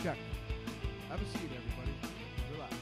Check. Have a seat, everybody. Relax.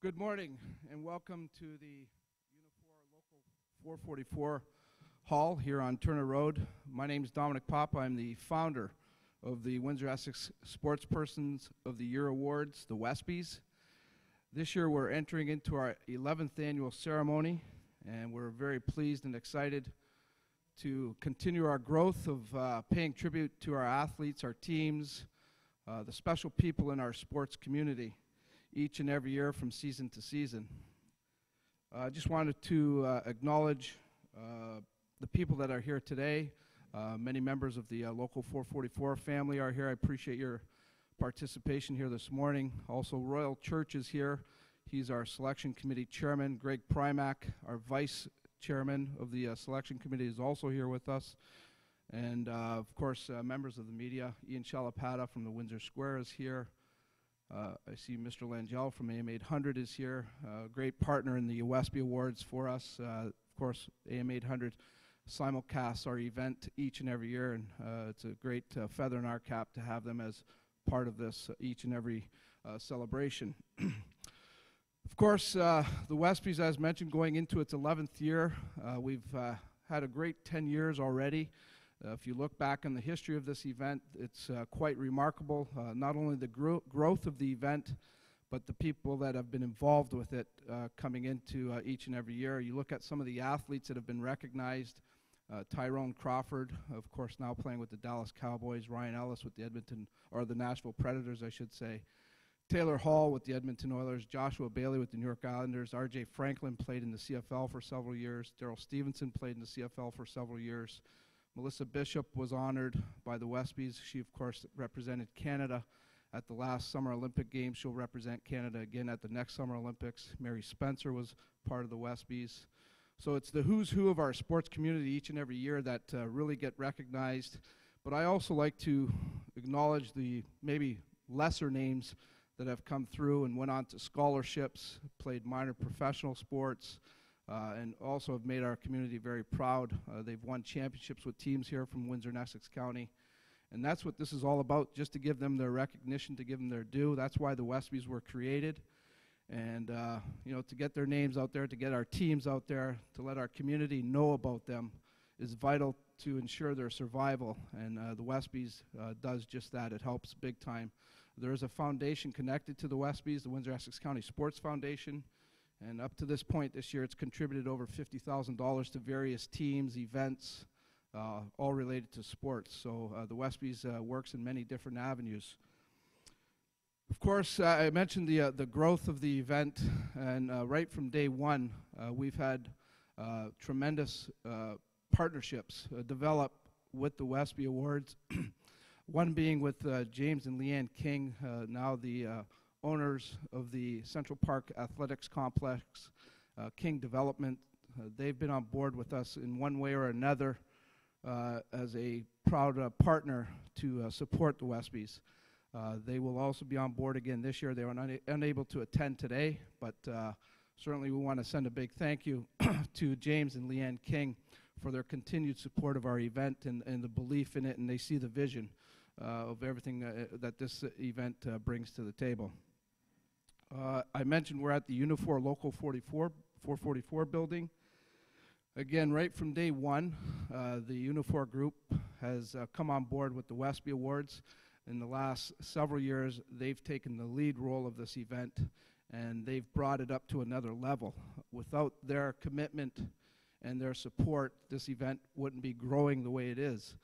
Good morning and welcome to the Unifor Local 444 Hall here on Turner Road. My name is Dominic Papa. I'm the founder of the Windsor-Essex Sportspersons of the Year Awards, the WESPYs. This year we're entering into our 11th annual ceremony, and we're very pleased and excited to continue our growth of paying tribute to our athletes, our teams, the special people in our sports community each and every year from season to season. I just wanted to acknowledge the people that are here today. Many members of the Local 444 family are here. I appreciate your participation here this morning. Also, Royal Church is here. He's our selection committee chairman. Greg Primack, our vice chairman of the selection committee, is also here with us. And of course, members of the media. Ian Shalapata from the Windsor Square is here. I see Mr. Langell from AM 800 is here, a great partner in the WESPY Awards for us. Of course, AM 800 simulcasts our event each and every year, and it's a great feather in our cap to have them as part of this each and every celebration. Of course, the WESPYs, as mentioned, going into its 11th year. We've had a great 10 years already. If you look back on the history of this event, it's quite remarkable, not only the growth of the event, but the people that have been involved with it coming into each and every year. You look at some of the athletes that have been recognized, Tyrone Crawford, of course, now playing with the Dallas Cowboys, Ryan Ellis with the the Nashville Predators, I should say, Taylor Hall with the Edmonton Oilers, Joshua Bailey with the New York Islanders, R.J. Franklin played in the CFL for several years, Daryl Stevenson played in the CFL for several years, Melissa Bishop was honored by the WESPYs. She, of course, represented Canada at the last Summer Olympic Games. She'll represent Canada again at the next Summer Olympics. Mary Spencer was part of the WESPYs. So it's the who's who of our sports community each and every year that really get recognized. But I also like to acknowledge the maybe lesser names that have come through and went on to scholarships, played minor professional sports, and also have made our community very proud. They've won championships with teams here from Windsor and Essex County. And that's what this is all about, just to give them their recognition, to give them their due. That's why the WESPYs were created. And, to get their names out there, to get our teams out there, to let our community know about them is vital to ensure their survival. And the WESPYs does just that. It helps big time. There is a foundation connected to the WESPYs, the Windsor-Essex County Sports Foundation. And up to this point this year, it's contributed over $50,000 to various teams, events, all related to sports. So the WESPYs works in many different avenues. Of course, I mentioned the growth of the event, and right from day one, we've had tremendous partnerships develop with the WESPY Awards. One being with James and Leanne King, now the owners of the Central Park Athletics Complex, King Development. They've been on board with us in one way or another as a proud partner to support the WESPYs. They will also be on board again this year. They were unable to attend today, but certainly we want to send a big thank you to James and Leanne King for their continued support of our event and the belief in it, and they see the vision of everything that this event brings to the table. I mentioned we're at the Unifor Local 444 building. Again, right from day one, the Unifor group has come on board with the WESPY Awards. In the last several years, they've taken the lead role of this event, and they've brought it up to another level. Without their commitment and their support, this event wouldn't be growing the way it is.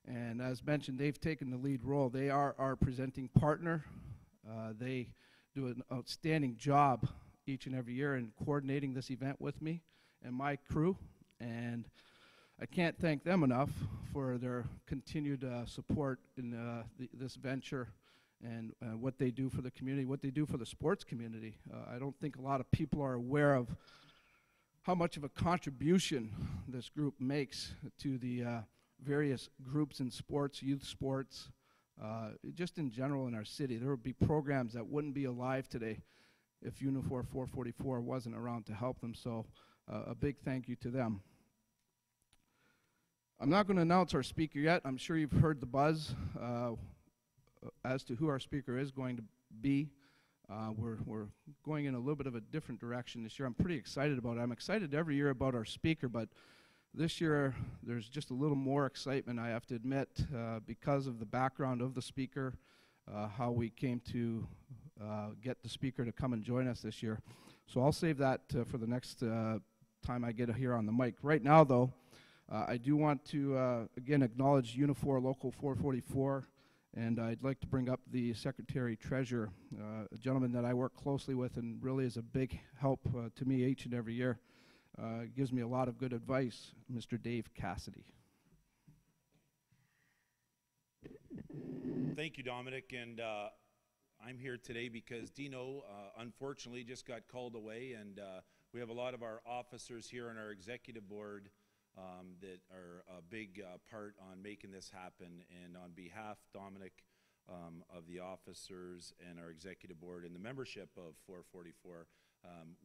And as mentioned, they've taken the lead role. They are our presenting partner. They do an outstanding job each and every year in coordinating this event with me and my crew, and I can't thank them enough for their continued support in this venture and what they do for the community, what they do for the sports community. I don't think a lot of people are aware of how much of a contribution this group makes to the various groups in sports, youth sports, just in general in our city. There would be programs that wouldn't be alive today if Unifor 444 wasn't around to help them, so a big thank you to them. I'm not going to announce our speaker yet. I'm sure you've heard the buzz as to who our speaker is going to be. We're going in a little bit of a different direction this year. I'm pretty excited about it. I'm excited every year about our speaker, but this year there's just a little more excitement, I have to admit, because of the background of the speaker, how we came to get the speaker to come and join us this year. So I'll save that for the next time I get here on the mic. Right now, though, I do want to, again, acknowledge Unifor Local 444, and I'd like to bring up the Secretary-Treasurer, a gentleman that I work closely with and really is a big help to me each and every year. Gives me a lot of good advice, Mr. Dave Cassidy. Thank you, Dominic, and I'm here today because Dino unfortunately just got called away, and we have a lot of our officers here on our executive board that are a big part on making this happen. And on behalf, Dominic, of the officers and our executive board and the membership of 444,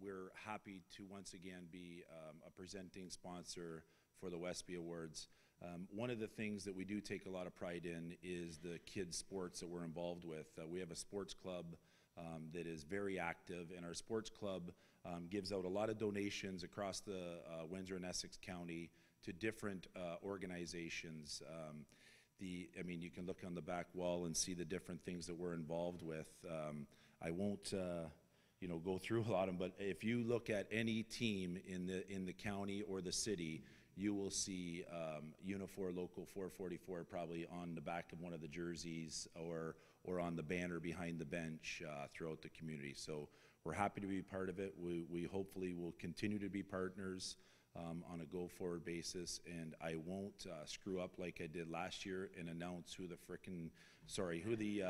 we're happy to once again be a presenting sponsor for the WESPY Awards. One of the things that we do take a lot of pride in is the kids' sports that we're involved with. We have a sports club that is very active, and our sports club gives out a lot of donations across the Windsor and Essex County to different organizations. I mean, you can look on the back wall and see the different things that we're involved with. I won't go through a lot of them, but if you look at any team in the county or the city, you will see Unifor Local 444 probably on the back of one of the jerseys or on the banner behind the bench throughout the community. So we're happy to be part of it. We hopefully will continue to be partners on a go-forward basis, and I won't screw up like I did last year and announce who the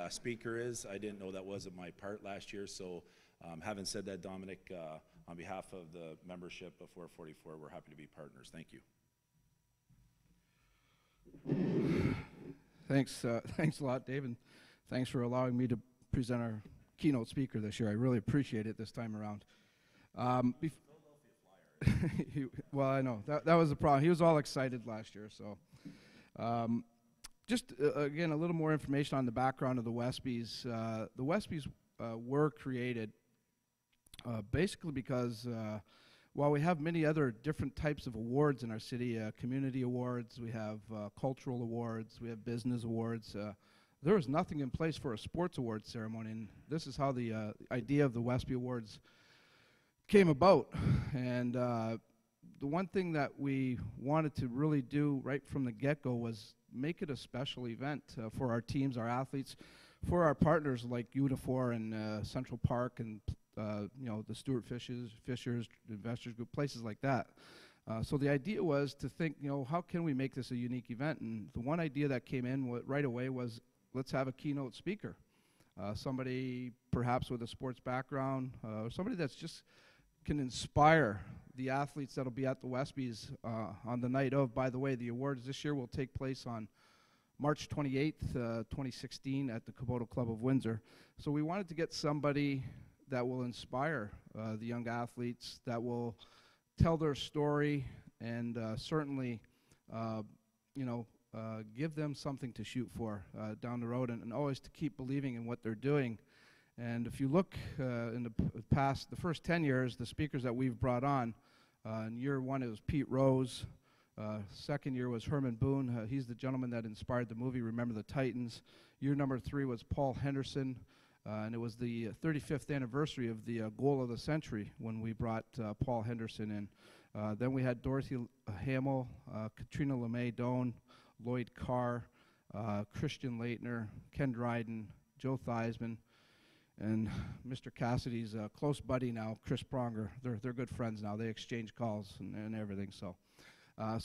speaker is. I didn't know that wasn't my part last year, so having said that, Dominic, on behalf of the membership of 444, we're happy to be partners. Thank you. Thanks a lot, Dave, and thanks for allowing me to present our keynote speaker this year. I really appreciate it this time around. Well, I know that was the problem. He was all excited last year, so just again a little more information on the background of the WESPYs. The WESPYs were created basically because while we have many other different types of awards in our city, community awards, we have cultural awards, we have business awards, there was nothing in place for a sports awards ceremony, and this is how the idea of the WESPY Awards came about. And the one thing that we wanted to really do right from the get-go was make it a special event for our teams, our athletes, for our partners like Unifor and Central Park and the Stuart Fishers Investors Group, places like that. So the idea was to think, how can we make this a unique event? And the one idea that came in right away was, let's have a keynote speaker. Somebody perhaps with a sports background, somebody that's just can inspire the athletes that'll be at the WESPYs on the night of. By the way, the awards this year will take place on March 28th, 2016 at the Kubota Club of Windsor. So we wanted to get somebody that will inspire the young athletes, that will tell their story, and certainly, give them something to shoot for down the road, and always to keep believing in what they're doing. And if you look in the first 10 years, the speakers that we've brought on, in year one it was Pete Rose. Second year was Herman Boone. He's the gentleman that inspired the movie Remember the Titans. Year number 3 was Paul Henderson, and it was the 35th anniversary of the goal of the century when we brought Paul Henderson in. Then we had Dorothy Hamill, Katrina LeMay Doan, Lloyd Carr, Christian Leitner, Ken Dryden, Joe Theismann, and Mr. Cassidy's close buddy now, Chris Pronger. They're good friends now. They exchange calls and everything. So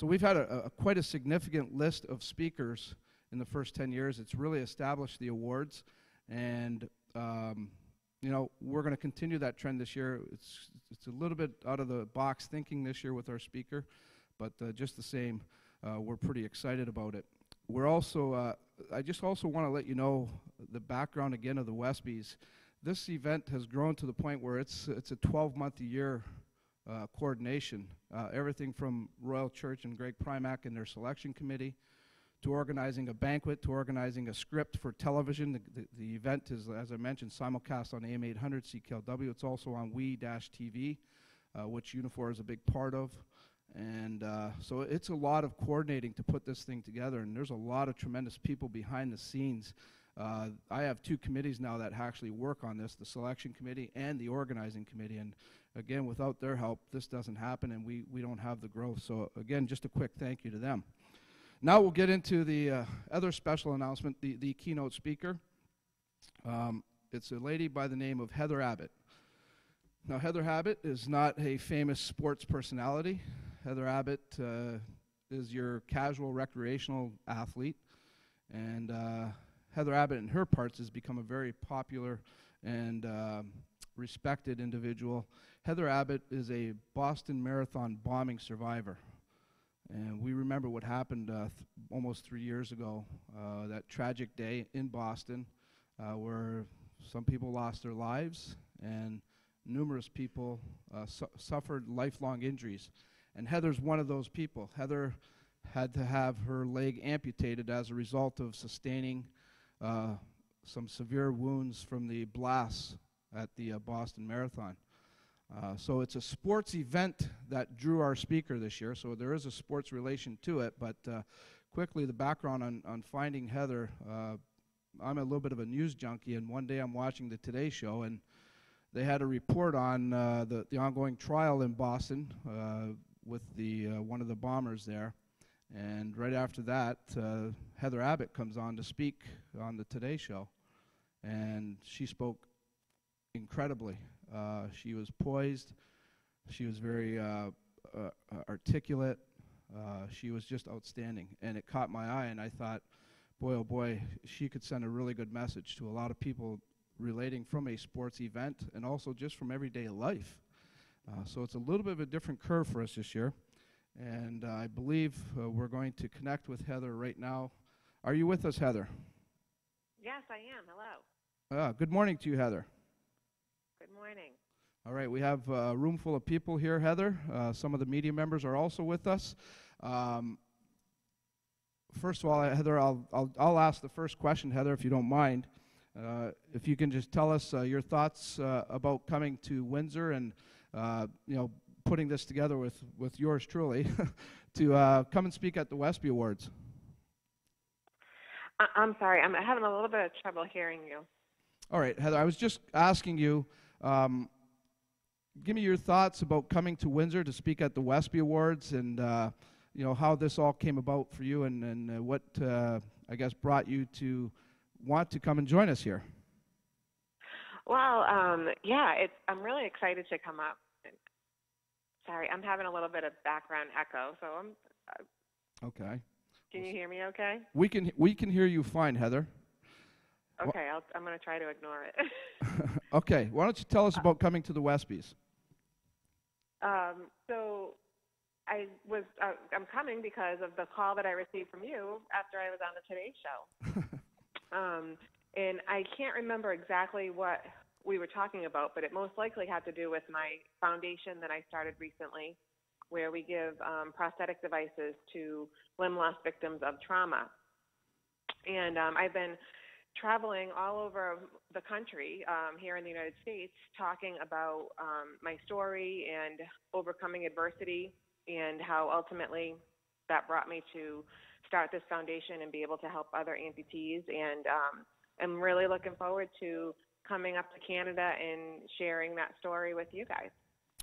we've had quite a significant list of speakers in the first 10 years. It's really established the awards, And you know, we're going to continue that trend this year. It's a little bit out of the box thinking this year with our speaker, but just the same, we're pretty excited about it. We're also, I just also want to let you know the background again of the WESPYs. This event has grown to the point where it's a 12-month-a-year coordination. Everything from Royal Church and Greg Primack and their selection committee, to organizing a banquet, to organizing a script for television. The event is, as I mentioned, simulcast on AM 800 CKLW. It's also on WE-TV, which Unifor is a big part of. And so it's a lot of coordinating to put this thing together, and there's a lot of tremendous people behind the scenes. I have two committees now that actually work on this, the selection committee and the organizing committee. And again, without their help, this doesn't happen, and we don't have the growth. So again, just a quick thank you to them. Now we'll get into the other special announcement, the keynote speaker. It's a lady by the name of Heather Abbott. Now, Heather Abbott is not a famous sports personality. Heather Abbott is your casual recreational athlete. And Heather Abbott, in her parts, has become a very popular and respected individual. Heather Abbott is a Boston Marathon bombing survivor. And we remember what happened almost 3 years ago, that tragic day in Boston, where some people lost their lives and numerous people suffered lifelong injuries. And Heather's one of those people. Heather had to have her leg amputated as a result of sustaining some severe wounds from the blasts at the Boston Marathon. So it's a sports event that drew our speaker this year, so there is a sports relation to it. But quickly, the background on finding Heather, I'm a little bit of a news junkie, and one day I'm watching the Today Show, and they had a report on the ongoing trial in Boston with one of the bombers there. And right after that, Heather Abbott comes on to speak on the Today Show, and she spoke incredibly. She was poised. She was very articulate. She was just outstanding, and it caught my eye, and I thought, boy, oh boy, she could send a really good message to a lot of people relating from a sports event and also just from everyday life. So it's a little bit of a different curve for us this year, and I believe we're going to connect with Heather right now. Are you with us, Heather? Yes, I am. Hello. Good morning to you, Heather. Good morning. All right, we have a room full of people here, Heather. Some of the media members are also with us. First of all, Heather, I'll ask the first question, Heather, if you don't mind. If you can just tell us your thoughts about coming to Windsor and you know, putting this together with yours truly to come and speak at the WESPY Awards. I'm sorry, I'm having a little bit of trouble hearing you. All right, Heather, I was just asking you, give me your thoughts about coming to Windsor to speak at the WESPY Awards, and you know, how this all came about for you, and what I guess brought you to want to come and join us here. Well, yeah, I'm really excited to come up. Sorry, I'm having a little bit of background echo, so Okay. Can you hear me okay? We can hear you fine, Heather. Okay, I'm going to try to ignore it. Okay, why don't you tell us about coming to the WESPYs? So I'm coming because of the call that I received from you after I was on the Today Show. And I can't remember exactly what we were talking about, but it most likely had to do with my foundation that I started recently, where we give prosthetic devices to limb loss victims of trauma. And I've been traveling all over the country here in the United States talking about my story and overcoming adversity, and how ultimately that brought me to start this foundation and be able to help other amputees. And I'm really looking forward to coming up to Canada and sharing that story with you guys.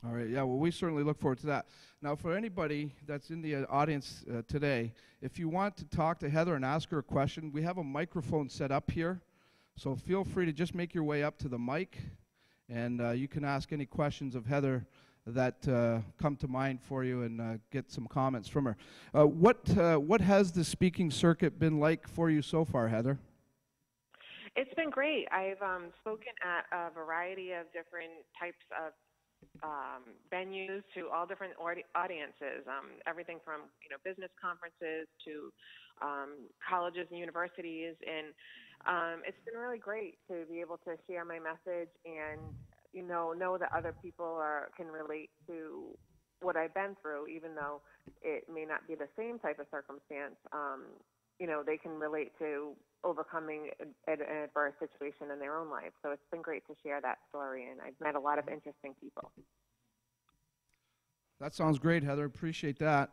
All right, yeah, well, we certainly look forward to that. Now, for anybody that's in the audience today, if you want to talk to Heather and ask her a question, we have a microphone set up here, so feel free to just make your way up to the mic, and you can ask any questions of Heather that come to mind for you, and get some comments from her. What has the speaking circuit been like for you so far, Heather? It's been great. I've spoken at a variety of different types of venues to all different audiences. Everything from business conferences to colleges and universities, and it's been really great to be able to share my message and know that other people can relate to what I've been through, even though it may not be the same type of circumstance. They can relate to overcoming an adverse situation in their own life. So it's been great to share that story, and I've met a lot of interesting people. That sounds great, Heather. Appreciate that.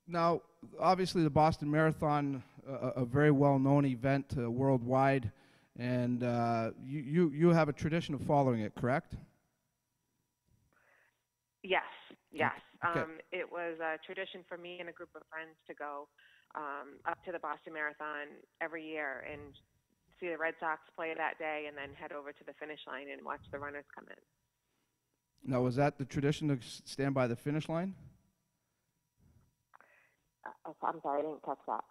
Now, obviously, the Boston Marathon, a very well-known event worldwide, and you have a tradition of following it, correct? Yes. Okay. It was a tradition for me and a group of friends to go up to the Boston Marathon every year and see the Red Sox play that day, and then head over to the finish line and watch the runners come in. Now, was that the tradition to stand by the finish line? I'm sorry, I didn't catch that.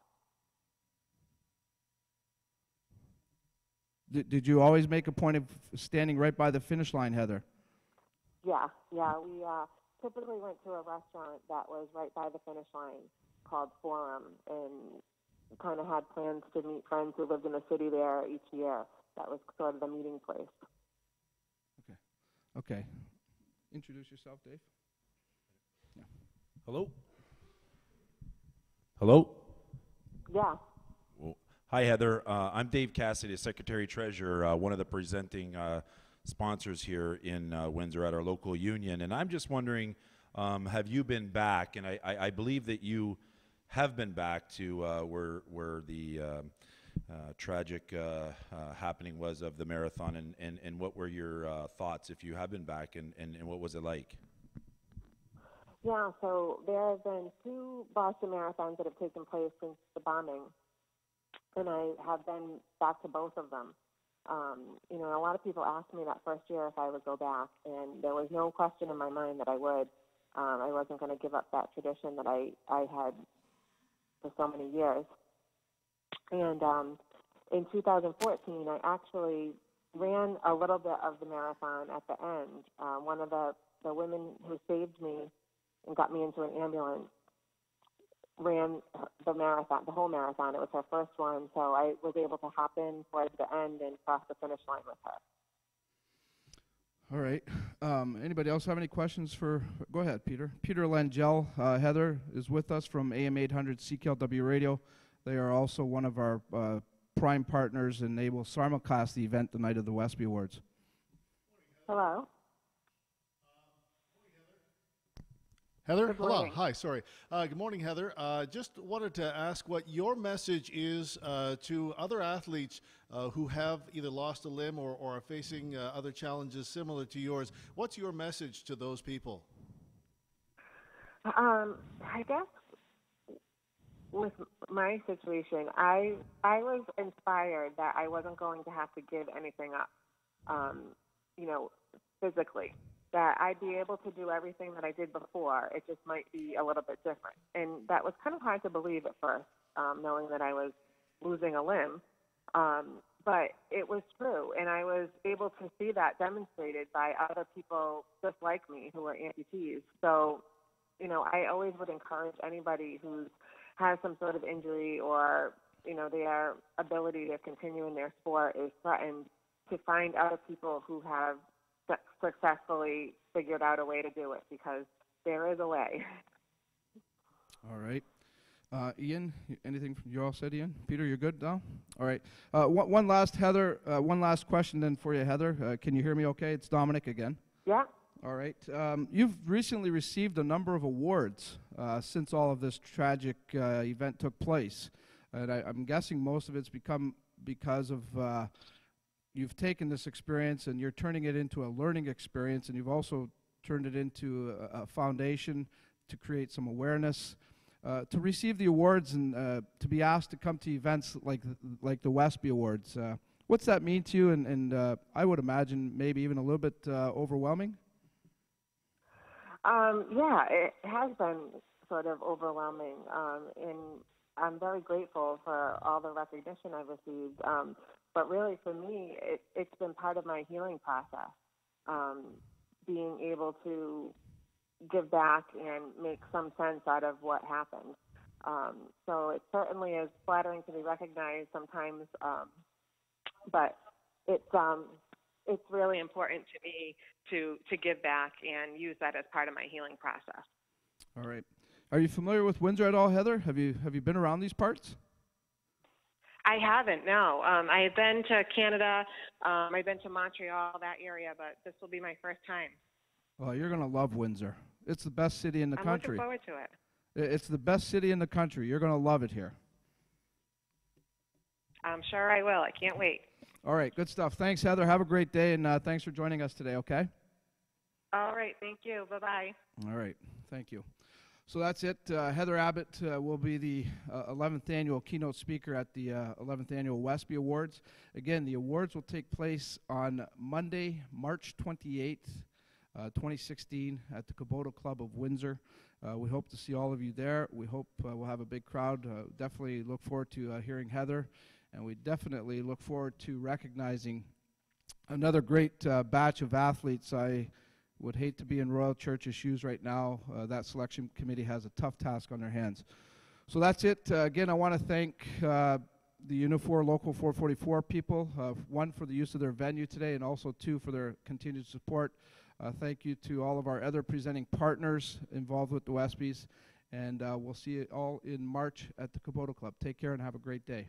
Did you always make a point of standing right by the finish line, Heather? Yeah. We typically went to a restaurant that was right by the finish line called Forum, and kind of had plans to meet friends who lived in the city there each year. That was sort of the meeting place. Okay. Introduce yourself, Dave. Yeah. Hello? Hello? Yeah. Well, hi, Heather. I'm Dave Cassidy, Secretary-Treasurer, one of the presenting sponsors here in Windsor at our local union. And I'm just wondering, have you been back? And I believe that you have been back to where the tragic happening was of the marathon, and what were your thoughts, if you have been back, and what was it like? Yeah, so there have been 2 Boston marathons that have taken place since the bombing, and I have been back to both of them. A lot of people asked me that first year if I would go back, and there was no question in my mind that I would. I wasn't going to give up that tradition that I had for so many years. And in 2014, I actually ran a little bit of the marathon at the end. One of the women who saved me and got me into an ambulance ran the marathon, the whole marathon. It was her first one, so I was able to hop in towards the end and cross the finish line with her. All right. Anybody else have any questions for? Go ahead, Peter. Peter Langell, Heather, is with us from AM 800 CKLW Radio. They are also one of our prime partners, and they will simulcast the event the night of the WESPY Awards. Hello. Heather, Good hello. morning. Hi, sorry. Good morning, Heather. Just wanted to ask what your message is to other athletes who have either lost a limb or are facing other challenges similar to yours. What's your message to those people? I guess with my situation, I was inspired that I wasn't going to have to give anything up, physically. That I'd be able to do everything that I did before. It just might be a little bit different. And that was kind of hard to believe at first, knowing that I was losing a limb. But it was true. And I was able to see that demonstrated by other people just like me who are amputees. So, I always would encourage anybody who has some sort of injury or, their ability to continue in their sport is threatened, to find other people who have successfully figured out a way to do it, because there is a way. All right. Ian, anything from you all said, Ian? Peter, you're good now? All right. One last question then for you, Heather. Can you hear me okay? It's Dominic again. Yeah. All right. You've recently received a number of awards since all of this tragic event took place. And I'm guessing most of it's because of you've taken this experience and you're turning it into a learning experience, and you've also turned it into a foundation to create some awareness. To receive the awards and to be asked to come to events like the WESPY Awards, what's that mean to you? And I would imagine maybe even a little bit overwhelming? Yeah, it has been sort of overwhelming. And, I'm very grateful for all the recognition I've received. But really, for me, it's been part of my healing process. Being able to give back and make some sense out of what happened. So it certainly is flattering to be recognized sometimes, but it's really important to me to give back and use that as part of my healing process. All right. Are you familiar with Windsor at all, Heather? Have you been around these parts? I haven't, no. I've been to Canada. I've been to Montreal, that area, but this will be my first time. Well, you're going to love Windsor. It's the best city in the I'm country. looking forward to it. It's the best city in the country. You're going to love it here. I'm sure I will. I can't wait. All right, good stuff. Thanks, Heather. Have a great day, and thanks for joining us today, okay? All right, thank you. Bye-bye. All right, thank you. So that's it. Heather Abbott will be the 11th annual keynote speaker at the 11th annual WESPY Awards. Again, the awards will take place on Monday, March 28th, 2016 at the Kubota Club of Windsor. We hope to see all of you there. We hope we'll have a big crowd. Definitely look forward to hearing Heather, and we definitely look forward to recognizing another great batch of athletes. I would hate to be in Royal Church's shoes right now. That selection committee has a tough task on their hands. So that's it. Again, I want to thank the Unifor Local 444 people, one for the use of their venue today, and also two for their continued support. Thank you to all of our other presenting partners involved with the WESPYs, and we'll see you all in March at the Kubota Club. Take care and have a great day.